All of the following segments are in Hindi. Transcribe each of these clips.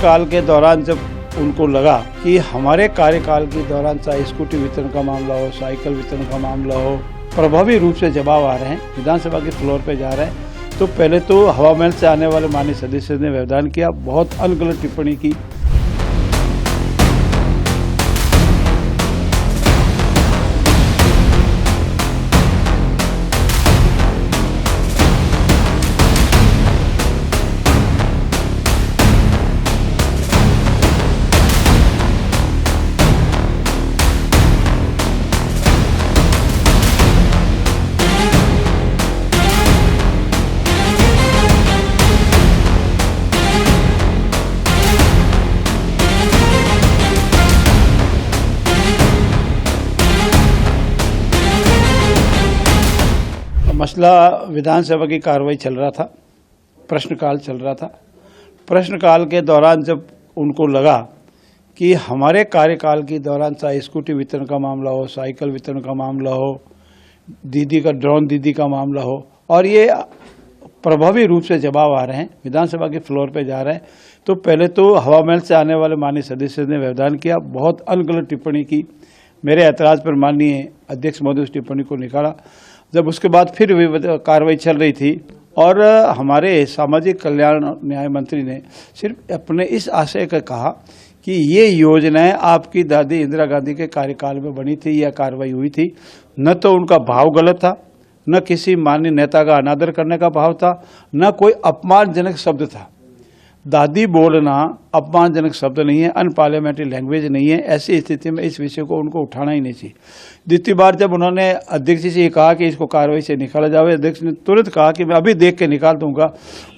कार्यकाल के दौरान जब उनको लगा कि हमारे कार्यकाल के दौरान चाहे स्कूटी वितरण का मामला हो, साइकिल वितरण का मामला हो, प्रभावी रूप से जवाब आ रहे हैं, विधानसभा के फ्लोर पे जा रहे हैं, तो पहले तो हवा महल से आने वाले माननीय सदस्य ने व्यवधान किया, बहुत अनगलत टिप्पणी की। मसला विधानसभा की कार्रवाई चल रहा था, प्रश्नकाल चल रहा था। प्रश्नकाल के दौरान जब उनको लगा कि हमारे कार्यकाल के दौरान चाहे स्कूटी वितरण का मामला हो, साइकिल वितरण का मामला हो, ड्रोन दीदी का मामला हो, और ये प्रभावी रूप से जवाब आ रहे हैं, विधानसभा के फ्लोर पे जा रहे हैं, तो पहले तो हवा महल से आने वाले माननीय सदस्य ने व्यवधान किया, बहुत अनगलत टिप्पणी की। मेरे ऐतराज़ पर माननीय अध्यक्ष महोदय उस टिप्पणी को निकाला। जब उसके बाद फिर कार्रवाई चल रही थी और हमारे सामाजिक कल्याण न्याय मंत्री ने सिर्फ अपने इस आशय का कहा कि ये योजनाएं आपकी दादी इंदिरा गांधी के कार्यकाल में बनी थी या कार्रवाई हुई थी। न तो उनका भाव गलत था, न किसी माननीय नेता का अनादर करने का भाव था, न कोई अपमानजनक शब्द था। दादी बोलना अपमानजनक शब्द नहीं है, अनपार्लियामेंट्री लैंग्वेज नहीं है। ऐसी स्थिति में इस विषय को उनको उठाना ही नहीं चाहिए। द्वितीय बार जब उन्होंने अध्यक्ष जी से कहा कि इसको कार्रवाई से निकाला जाए, अध्यक्ष ने तुरंत कहा कि मैं अभी देख के निकाल दूंगा।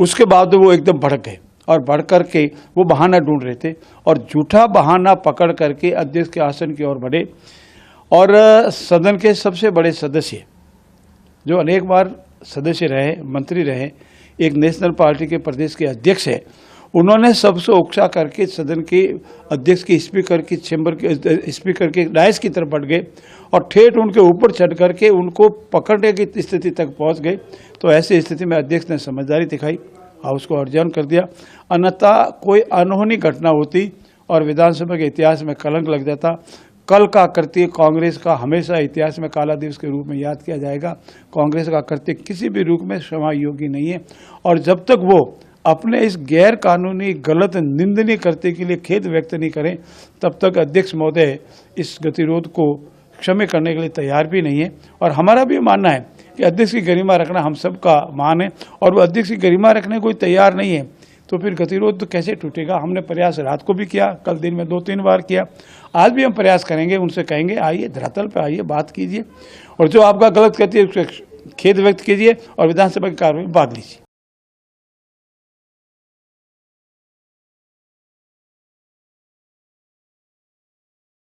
उसके बाद वो एकदम भड़क गए और भड़क करके वो बहाना ढूंढ रहे थे और झूठा बहाना पकड़ करके अध्यक्ष के आसन की ओर बढ़े। और सदन के सबसे बड़े सदस्य जो अनेक बार सदस्य रहे, मंत्री रहे, एक नेशनल पार्टी के प्रदेश के अध्यक्ष है, उन्होंने सबसे उकसा करके सदन के अध्यक्ष की स्पीकर की चैम्बर के स्पीकर के डायस की तरफ बढ़ गए और ठेठ उनके ऊपर चढ़ करके उनको पकड़ने की स्थिति तक पहुंच गए। तो ऐसी स्थिति में अध्यक्ष ने समझदारी दिखाई और उसको अर्जन कर दिया, अन्यथा कोई अनहोनी घटना होती और विधानसभा के इतिहास में कलंक लग जाता। कल का कृत्य कांग्रेस का हमेशा इतिहास में काला दिवस के रूप में याद किया जाएगा। कांग्रेस का कृत्य किसी भी रूप में क्षमा योग्य नहीं है और जब तक वो अपने इस गैर कानूनी गलत निंदनीय कृत्य के लिए खेद व्यक्त नहीं करें, तब तक अध्यक्ष महोदय इस गतिरोध को क्षमा करने के लिए तैयार भी नहीं है। और हमारा भी मानना है कि अध्यक्ष की गरिमा रखना हम सबका मान है और वो अध्यक्ष की गरिमा रखने को तैयार नहीं है तो फिर गतिरोध तो कैसे टूटेगा। हमने प्रयास रात को भी किया, कल दिन में 2-3 बार किया, आज भी हम प्रयास करेंगे। उनसे कहेंगे आइए धरातल पर आइए, बात कीजिए और जो आपका गलत कहती है उससे खेद व्यक्त कीजिए और विधानसभा की कार्रवाई में भाग लीजिए।